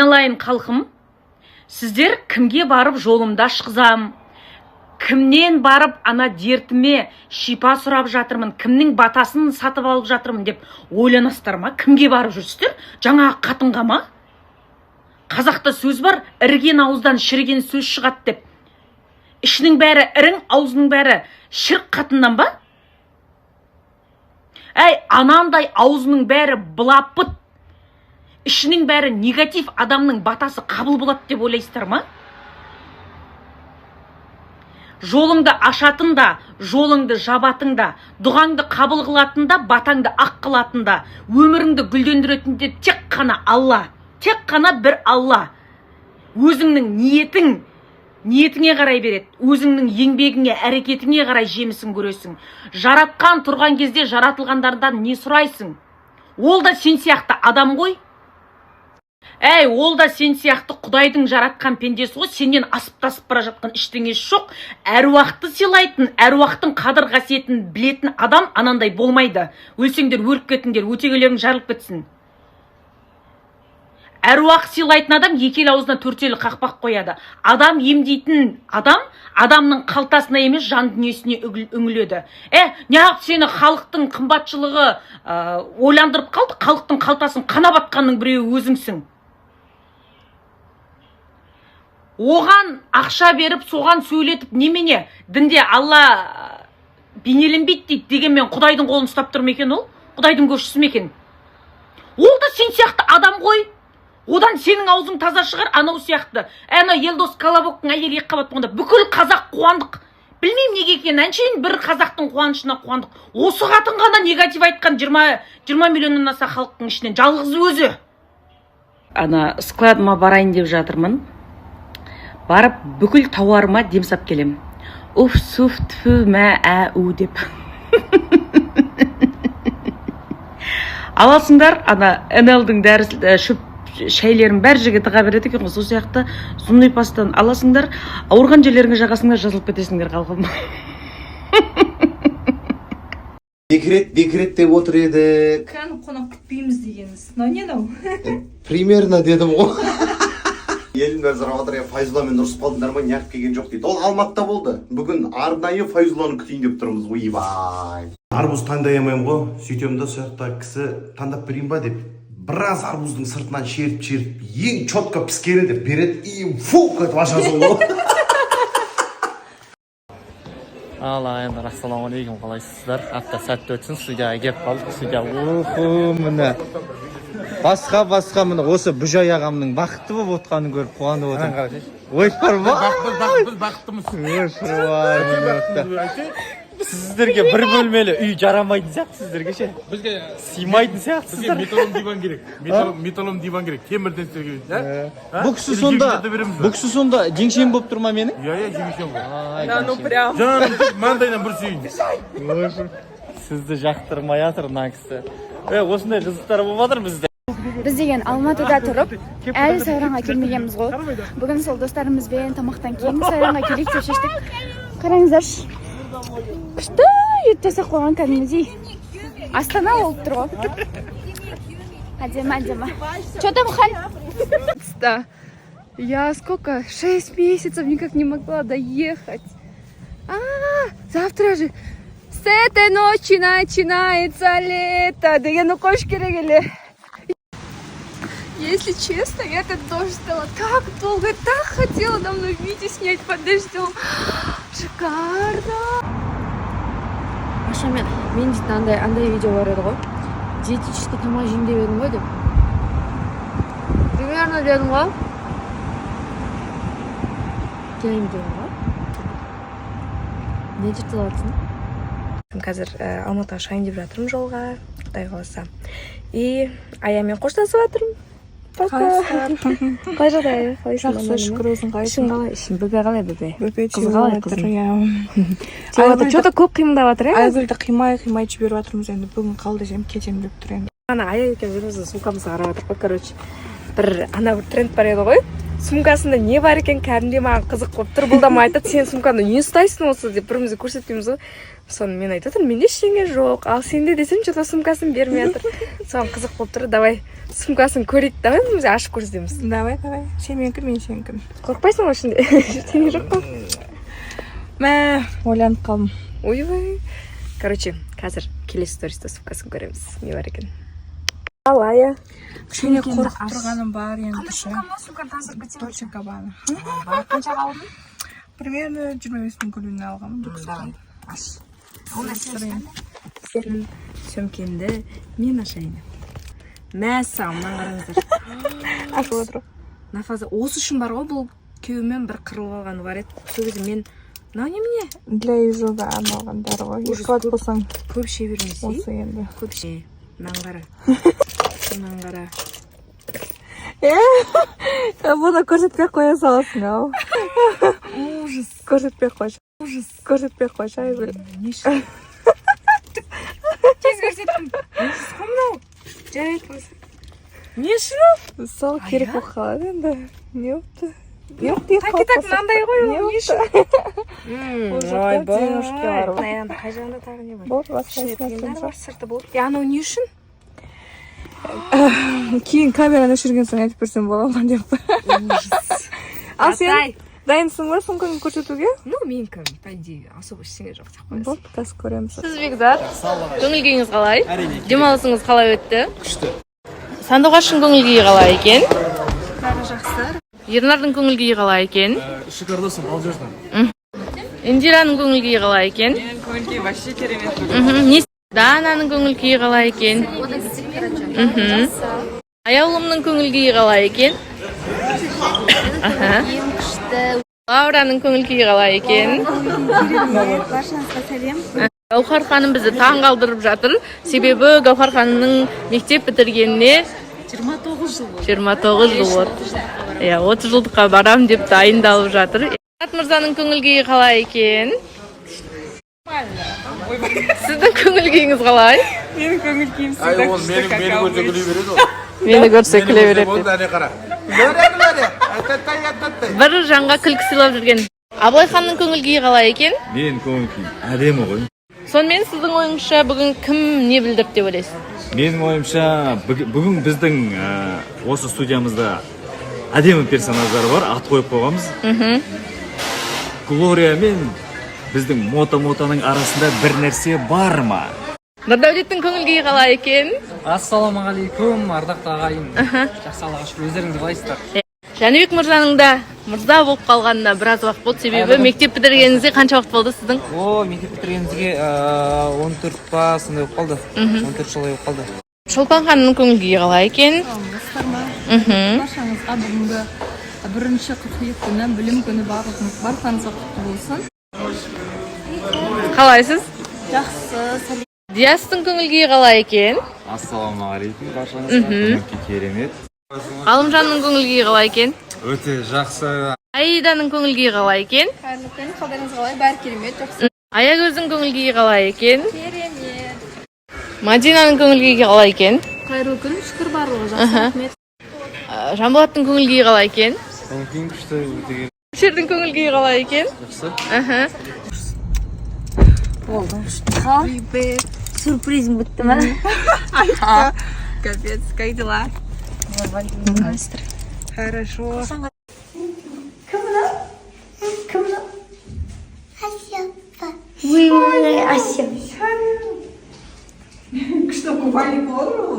Айналайын халқым, сіздер кімге барып жолымда шықсам, кімнен барып ана дертіме шипа сұрап жатырмын, кімнің батасын сатып алып жатырмын деп ойланасыздар ма? Кімге барып жүрсіздер? Жаңа қатынға ма? Қазақта сөз бар, іріген ауыздан шіріген сөз шығады деп. Ішінің бәрі ірің, аузының бәрі шірік қатыннан ба? Әй, анандай аузының бәрі былапыт, ішінің бәрі негатив адамның батасы қабыл болады деп ойлайсыздар ма? Жолыңды ашатын да, жолыңды жабатын да, дұғаңды қабыл қылатын да, батаңды ақ қылатын да, өміріңді гүлдендіретін де тек қана Алла, тек қана бір Алла. Өзіңнің ниетіңе қарай береді, өзіңнің еңбегіңе, әрекетіңе қарай жемісін көресің. Жаратқан тұрған кезде жаратылғандардан не сұрайсың? Ол да сен сияқты адам ғой. Әй, ол да сен сияқты Құдайдың жаратқан пендесі ғой, сенен асып-тасып бара жатқан ештеңесі жоқ. Әруақты сыйлайтын, әруақтың қадір қасиетін білетін адам анандай болмайды. Өлсеңдер өліп кетіңдер, өтегелерің жарылып кетсін. Әруақ сыйлайтын адам екі ел аузына төртелі қақпақ қояды. Адам емдейтін адам, адамның қалтасына емес жан дүниесіне үңіледі. Неғып сені халықтың қымбатшылығы ойландырып қалды, халықтың қалтасын қана батқанның біреуі өзіңсің. Оған ақша беріп, соған сөйлетіп, немене? Дінде Алла бейнеленбейді дейді дегенмен Құдайдың қолын ұстап тұр ма екен ол? Құдайдың көршісі ме екен? Ол да сен сияқты адам ғой. Одан сенің аузың таза шығар, анау сияқты. Ана Елдос Колобоктың әйелі екіқабат болғанда бүкіл қазақ қуандық. Білмеймін неге екен, әншейін бір қазақтың қуанышына қуандық. Осы қатын ғана негатив айтқан 20 миллионнан аса халықтың ішінен жалғыз өзі. Ана складыма барайын деп жатырмын. Барып бүкіл тауарыма демсап келем. Уф, суф, тфу, мә, әу деп. Аласыңдар, ана НЛ-дің дәрісі шөп шәйлерін бәр жерге тыға береді екен ғой, сол сияқты зұмный пастан аласыңдар, ауырған жерлеріңе жағасыңдар, жазылып кетесіңдер қалқым. Декрет деп отыр едік. Кран қонақ күтпейміз дегеніз. Не нау? Примерно дедім ғой. Елдің қазір отыр, Файзуламен ұрысып қалдыңдар ма, неғып келген жоқ дейді. Ол Алматыда болды. Бүгін арнайы Файзуланы күтейін деп тұрмыз. Ойбай. Арбуз таңдай алмаймын ғой. Сөйтем да сол жақта кісі таңдап берейін ба деп. Біраз арбуздың сыртынан шеріп, ең чотқа піскені деп береді, и фу, көтіп ашасың ғой. Алайындар, ассаламалейкум, қалайсыздар? Апта сәтті өтсін, студияға кеп қалдық, студияға. Уху, міне. Басқа, міне, осы Бүжай ағамның бақытты болып отқанын көріп, қуанып отырмын. Ойпар ба? Біз бақыттымыз. Сіздерге бір бөлмелі үй жарамайтын сияқты сіздерге ше? Бізге сыймайтын сияқты сіздер. Металлом диван керек. Темірден істеген. Бұл кісі сонда жеңшем болып тұр ма менің? Иә, жеңшем ғой. Да, ну прям. Жаным, маңдайынан бір сүйін. Сізді жақтырмай жатыр мына кісі. Осындай қызықтар болып жатыр бізде. Біз деген Алматыда тұрып, әлі Сайранға келмегенбіз ғой. Бүгін сол достарымызбен тамақтан кейін Сайранға келейік деп шештік. Қараңыздаршы. Күшті ет жасап қойған кәдімгідей. Астана болып тұр ғой. Әдемі. Че там, хан? Я сколько? 6 месяцев никак не могла доехать. Завтра же с этой ночи начинается лето. Деген оқош керек еле. Если честно, я этот дождь ждала так долго, так хотела давно видео снять под дождем. Шикарно. Ашамен, мен дейтін андай видео бар еді ғой. Диетический тамақ жеймін деп едім ғой деп. Примерно дедім ғой. Келейін дедім ғой. Не деп тұрсың? Қазір Алматыға шығайын деп жатырмын жолға, Құдай қаласа. И Аямен қоштасып жатырмын. Қалай жағдай? Жақсы, шүкір, өзің қалайсың? Ішің қалай? Ішің бөпе қалай бөпе? Бөпе Қыз қалай жатыр, қызың? Че-то көп қимылдап жатыр, Айгүлді қимай жіберіп жатырмыз енді. Бүгін қалды жем, кетем деп тұр енді. Ана Ая екен өзіміздің сумкамызға қарап жатыр ғой, короче. Ана бір тренд бар еді ғой. сумкасында не бар екен кәдімгідей маған қызық болып тұр. Бұл да маған айтады, сен сумкаңда не ұстайсың осы деп бірімізге көрсетпейміз ғой. Соны мен айтып отырмын, менде ештеңе жоқ. Ал сенде десем, что-то сумкасын бермей жатыр. Соған қызық болып тұр. Давай сумкасын көрейік, давай бірімізге ашып көрсетеміз. Давай. Сен менікі, мен сенікі. Қорқпайсың ғой ішінде? Ештеңе жоқ қой. Мә, ойланып қалдым. Ойбай. Короче, қазір келесі сториста сумкасын көреміз. Не бар екен? Алая. Кішкене қорқып тұрғаным бар енді. Сумканы тасып кетсем. Дольче Габбана. Қаншаға алдың? Примерно 25 мың көлеміне алғанмын. Давай, аш. Сенің сөмкеңді мен ашайын. Мәссаған, маған қараңыздар. Ашып отыр. Нафаза, осы үшін бар ғой, бұл күйеуімен бір қырылып алғаны бар еді. Сол кезде мен, немене? Для изоға арналғандар ғой. Есуат болсаң Көп ше бермесе. осы енді. Көп ше. Маған қара. Маған қара. Бұны көрсетпей қоя саласың ау. Ужас. Көрсетпей қойшы. Көрсетпей қойшы, Айгүл. Не үшін? Тез көрсеттім. Қымнау. Жарайды болса. Не үшін? Сол керек болып қалады енді. Не опты? Не опты? Так мынандай ғой ол. Не үшін? Ой, денежки бар ғой. Аяғында қай жағында тағы не бар? Бол, басқа Ішінде тиындар ешнәрсе бар, сырты болды. Анау не үшін? Кейін камераны өшірген соң айтып берсем бола ма деп. Ал сен дайынсың ба сумкаңды көрсетуге? Ну, менікі, по идее, особо ештеңе жоқ деп қоясың. Болды, қазір көреміз. Сіз Бекзат, көңіл күйіңіз қалай? Демалысыңыз қалай өтті? Күшті. Сандуғаштың көңіл күйі қалай екен? Бәрі жақсы. Ернардың көңіл күйі қалай екен? Шикардасың, ал жерден. Индираның көңіл күйі қалай екен? Көңіл күйі вообще керемет. Дананың көңіл күйі қалай екен? Аяулымның көңіл күйі қалай екен? Лаураның көңіл күйі қалай екен? Баршаңызға сәлем. Гаухар ханым бізді таң қалдырып жатыр. Себебі Гаухар ханымның мектеп бітіргеніне 29 жыл болды. 30 жылдыққа барам деп дайындалып жатыр. Мұрат мырзаның көңіл күйі қалай екен? Сіздің көңіл күйіңіз қалай? Менің көңіл күйім Ай, сізді ол күшті мені какао. көрсе күле береді ол. Мені көрсе күле береді. Болды, әне қара. Бір жанға күлкі сыйлап жүрген. Абылай ханның көңіл күйі қалай екен? Мен көңіл күйім әдемі ғой. Сонымен сіздің ойыңызша бүгін кім не білдірді деп ойлайсыз? Менің ойымша бүгін біздің осы студиямызда әдемі персонаждар бар, ат қойып қойғанбыз. Глория мен біздің Мотаның арасында бір нәрсе бар ма? Нұрдәулеттің көңіл күйі қалай екен? Ассалаумағалейкум, ардақты ағайын. Жақсы Аллаға шүкір, өздеріңіз қалайсыздар? Жәнібек мырзаның да мырза болып қалғанына біраз уақыт болды. Себебі мектеп бітіргеніңізде қанша уақыт болды сіздің? Мектеп бітіргенімізге 14 па сондай болып қалды. 14 жылдай болып қалды. Шолпан ханымның көңіл күйі қалай екен? Баршаңызға бүгінгі 1 қыркүйек күні білім күні барлығыңызға құтты болсын. Қалайсыз? Жақсы, сәлем. Диастың көңіл күйі қалай екен? Ассалаумағалейкум, баршаңызға көңіл күй керемет. Ғалымжанның көңіл күйі қалай екен? Өте жақсы. Аиданың көңіл күйі қалай екен? Қайырлы күн, қалдарыңыз қалай? Бәрі керемет, жақсы. Аягөздің көңіл күйі қалай екен? Керемет. Мадинаның көңіл күйі қалай екен? Қайырлы күн, шүкір барлығы жақсы, рахмет. Жанболаттың көңіл күйі қалай екен? Көңіл күйім күшті, өте керемет. Шердің көңіл күйі қалай екен? Жақсы. Сюрпризім бітті ма? Капец, как дела? Хорошо. Ой, Ася. Что, купальник olur mu?